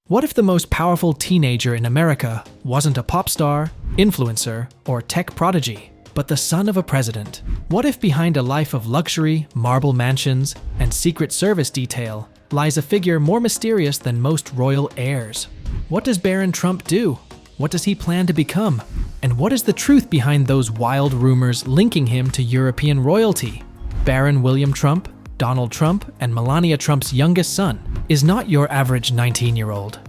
What if the most powerful teenager in America wasn't a pop star, influencer, or tech prodigy, but the son of a president? What if behind a life of luxury, marble mansions, and Secret Service detail lies a figure more mysterious than most royal heirs? What does Barron Trump do? What does he plan to become? And what is the truth behind those wild rumors linking him to European royalty? Barron William Trump, Donald Trump, and Melania Trump's youngest son, is not your average 19-year-old.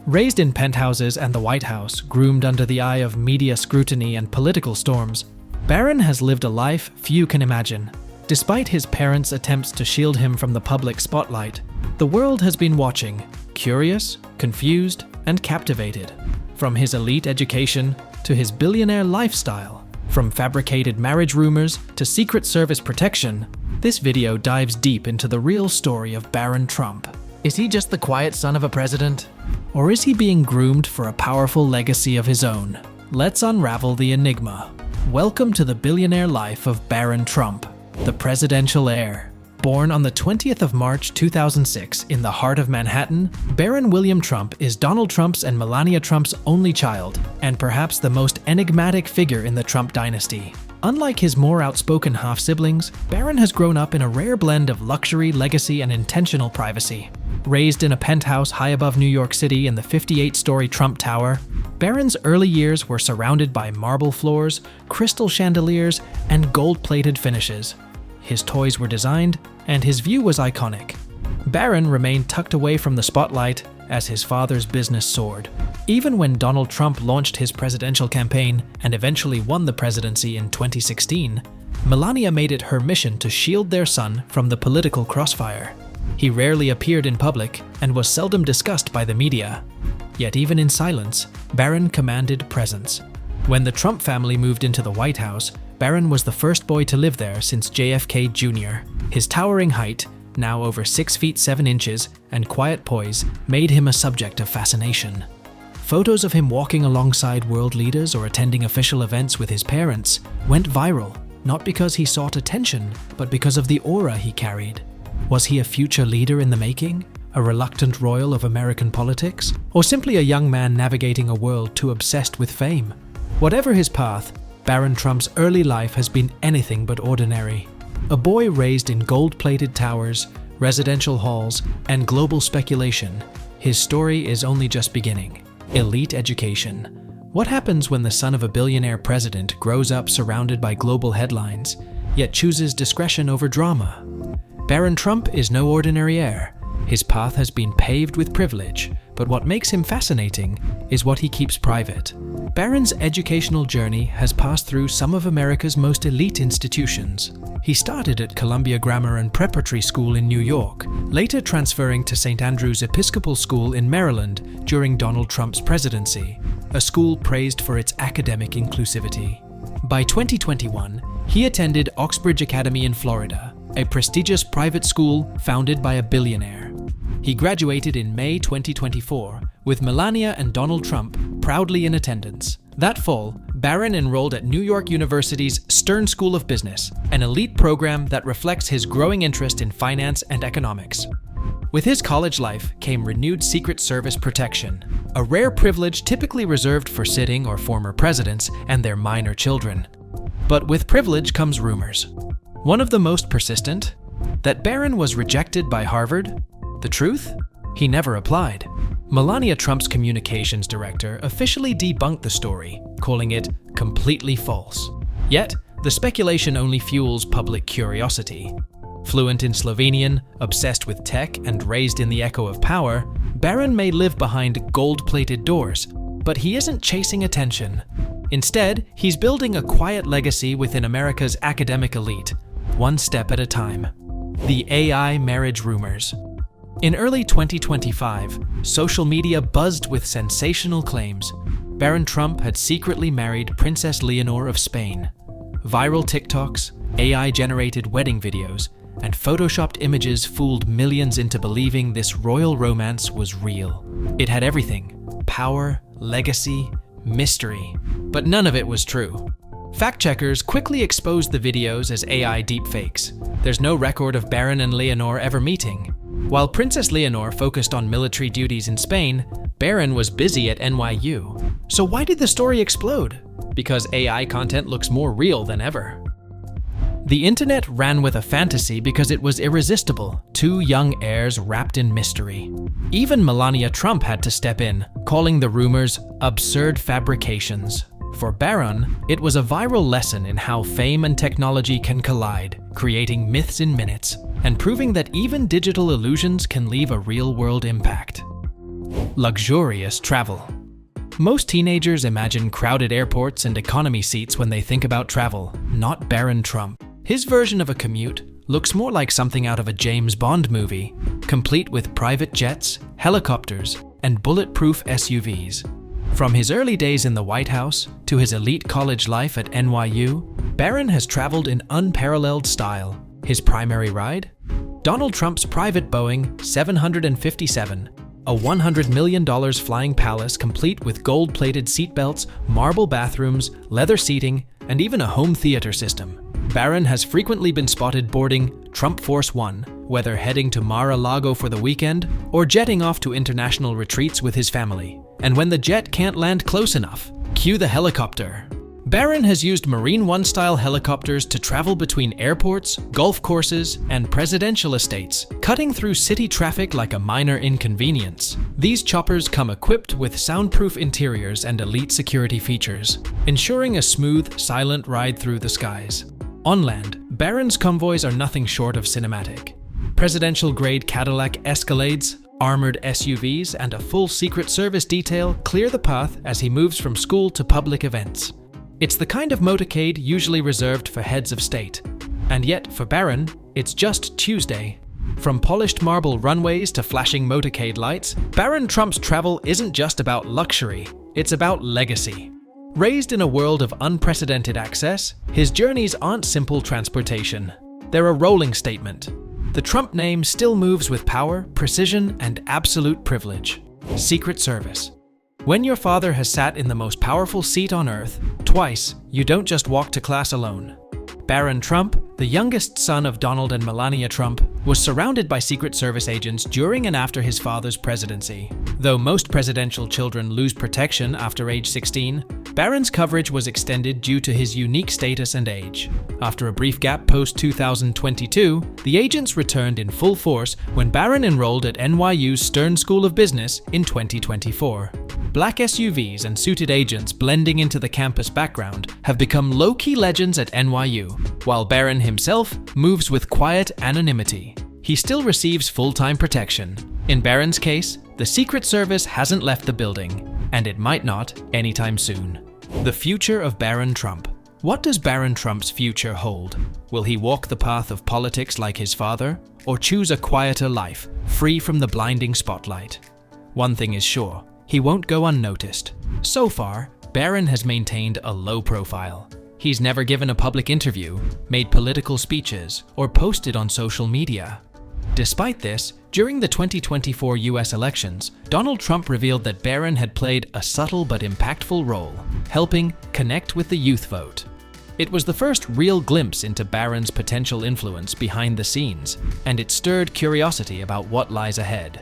Raised in penthouses and the White House, groomed under the eye of media scrutiny and political storms, Barron has lived a life few can imagine. Despite his parents' attempts to shield him from the public spotlight, the world has been watching, curious, confused, and captivated. From his elite education to his billionaire lifestyle, from fabricated marriage rumors to Secret Service protection, this video dives deep into the real story of Barron Trump. Is he just the quiet son of a president? Or is he being groomed for a powerful legacy of his own? Let's unravel the enigma. Welcome to the billionaire life of Barron Trump, the presidential heir. Born on the 20th of March 2006 in the heart of Manhattan, Barron William Trump is Donald Trump's and Melania Trump's only child, and perhaps the most enigmatic figure in the Trump dynasty. Unlike his more outspoken half-siblings, Barron has grown up in a rare blend of luxury, legacy, and intentional privacy. Raised in a penthouse high above New York City in the 58-story Trump Tower, Barron's early years were surrounded by marble floors, crystal chandeliers, and gold-plated finishes. His toys were designed, and his view was iconic. Barron remained tucked away from the spotlight as his father's business soared. Even when Donald Trump launched his presidential campaign and eventually won the presidency in 2016, Melania made it her mission to shield their son from the political crossfire. He rarely appeared in public and was seldom discussed by the media. Yet even in silence, Barron commanded presence. When the Trump family moved into the White House, Barron was the first boy to live there since JFK Jr. His towering height, now over 6 feet 7 inches, and quiet poise made him a subject of fascination. Photos of him walking alongside world leaders or attending official events with his parents went viral, not because he sought attention, but because of the aura he carried. Was he a future leader in the making? A reluctant royal of American politics? Or simply a young man navigating a world too obsessed with fame? Whatever his path, Barron Trump's early life has been anything but ordinary. A boy raised in gold-plated towers, residential halls, and global speculation, his story is only just beginning. Elite education. What happens when the son of a billionaire president grows up surrounded by global headlines, yet chooses discretion over drama? Barron Trump is no ordinary heir. His path has been paved with privilege, but what makes him fascinating is what he keeps private. Barron's educational journey has passed through some of America's most elite institutions. He started at Columbia Grammar and Preparatory School in New York, later transferring to St. Andrew's Episcopal School in Maryland during Donald Trump's presidency, a school praised for its academic inclusivity. By 2021, he attended Oxbridge Academy in Florida, a prestigious private school founded by a billionaire. He graduated in May 2024, with Melania and Donald Trump proudly in attendance. That fall, Barron enrolled at New York University's Stern School of Business, an elite program that reflects his growing interest in finance and economics. With his college life came renewed Secret Service protection, a rare privilege typically reserved for sitting or former presidents and their minor children. But with privilege comes rumors. One of the most persistent? That Barron was rejected by Harvard? The truth? He never applied. Melania Trump's communications director officially debunked the story, calling it completely false. Yet, the speculation only fuels public curiosity. Fluent in Slovenian, obsessed with tech, and raised in the echo of power, Barron may live behind gold-plated doors, but he isn't chasing attention. Instead, he's building a quiet legacy within America's academic elite, one step at a time. The AI marriage rumors. In early 2025, social media buzzed with sensational claims. Barron Trump had secretly married Princess Leonor of Spain. Viral TikToks, AI-generated wedding videos, and photoshopped images fooled millions into believing this royal romance was real. It had everything: power, legacy, mystery. But none of it was true. Fact-checkers quickly exposed the videos as AI deepfakes. There's no record of Barron and Leonor ever meeting. While Princess Leonor focused on military duties in Spain, Barron was busy at NYU. So why did the story explode? Because AI content looks more real than ever. The internet ran with a fantasy because it was irresistible. Two young heirs wrapped in mystery. Even Melania Trump had to step in, calling the rumors absurd fabrications. For Barron, it was a viral lesson in how fame and technology can collide, creating myths in minutes, and proving that even digital illusions can leave a real-world impact. Luxurious travel. Most teenagers imagine crowded airports and economy seats when they think about travel, not Barron Trump. His version of a commute looks more like something out of a James Bond movie, complete with private jets, helicopters, and bulletproof SUVs. From his early days in the White House to his elite college life at NYU, Barron has traveled in unparalleled style. His primary ride? Donald Trump's private Boeing 757, a $100 million flying palace complete with gold-plated seatbelts, marble bathrooms, leather seating, and even a home theater system. Barron has frequently been spotted boarding Trump Force One, whether heading to Mar-a-Lago for the weekend or jetting off to international retreats with his family. And when the jet can't land close enough, cue the helicopter. Barron has used Marine One-style helicopters to travel between airports, golf courses, and presidential estates, cutting through city traffic like a minor inconvenience. These choppers come equipped with soundproof interiors and elite security features, ensuring a smooth, silent ride through the skies. On land, Barron's convoys are nothing short of cinematic. Presidential-grade Cadillac Escalades, armored SUVs, and a full Secret Service detail clear the path as he moves from school to public events. It's the kind of motorcade usually reserved for heads of state. And yet, for Barron, it's just Tuesday. From polished marble runways to flashing motorcade lights, Barron Trump's travel isn't just about luxury, it's about legacy. Raised in a world of unprecedented access, his journeys aren't simple transportation. They're a rolling statement. The Trump name still moves with power, precision, and absolute privilege. Secret Service. When your father has sat in the most powerful seat on earth, twice, you don't just walk to class alone. Barron Trump, the youngest son of Donald and Melania Trump, was surrounded by Secret Service agents during and after his father's presidency. Though most presidential children lose protection after age 16, Barron's coverage was extended due to his unique status and age. After a brief gap post-2022, the agents returned in full force when Barron enrolled at NYU's Stern School of Business in 2024. Black SUVs and suited agents blending into the campus background have become low-key legends at NYU, while Barron himself moves with quiet anonymity. He still receives full-time protection. In Barron's case, the Secret Service hasn't left the building, and it might not anytime soon. The future of Barron Trump. What does Barron Trump's future hold? Will he walk the path of politics like his father, or choose a quieter life, free from the blinding spotlight? One thing is sure, he won't go unnoticed. So far, Barron has maintained a low profile. He's never given a public interview, made political speeches, or posted on social media. Despite this, during the 2024 US elections, Donald Trump revealed that Barron had played a subtle but impactful role, helping connect with the youth vote. It was the first real glimpse into Barron's potential influence behind the scenes, and it stirred curiosity about what lies ahead.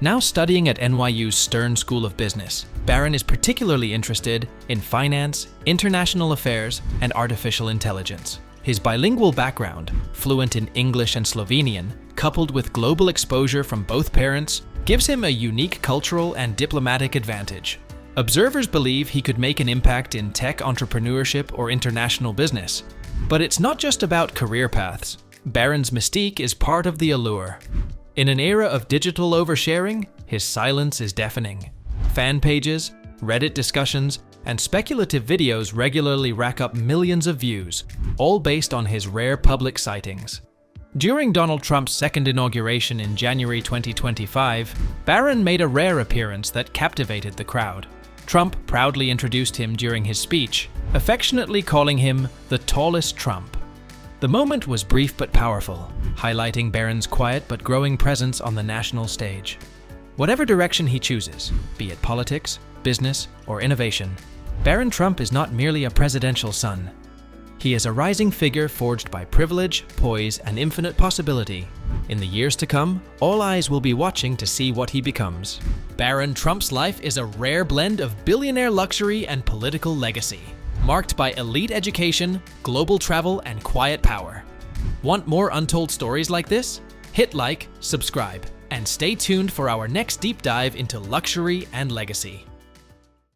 Now studying at NYU's Stern School of Business, Barron is particularly interested in finance, international affairs, and artificial intelligence. His bilingual background, fluent in English and Slovenian, coupled with global exposure from both parents, gives him a unique cultural and diplomatic advantage. Observers believe he could make an impact in tech entrepreneurship or international business. But it's not just about career paths. Barron's mystique is part of the allure. In an era of digital oversharing, his silence is deafening. Fan pages, Reddit discussions, and speculative videos regularly rack up millions of views, all based on his rare public sightings. During Donald Trump's second inauguration in January 2025, Barron made a rare appearance that captivated the crowd. Trump proudly introduced him during his speech, affectionately calling him the tallest Trump. The moment was brief but powerful, highlighting Barron's quiet but growing presence on the national stage. Whatever direction he chooses, be it politics, business, or innovation, Barron Trump is not merely a presidential son. He is a rising figure forged by privilege, poise, and infinite possibility. In the years to come, all eyes will be watching to see what he becomes. Barron Trump's life is a rare blend of billionaire luxury and political legacy, marked by elite education, global travel, and quiet power. Want more untold stories like this? Hit like, subscribe, and stay tuned for our next deep dive into luxury and legacy.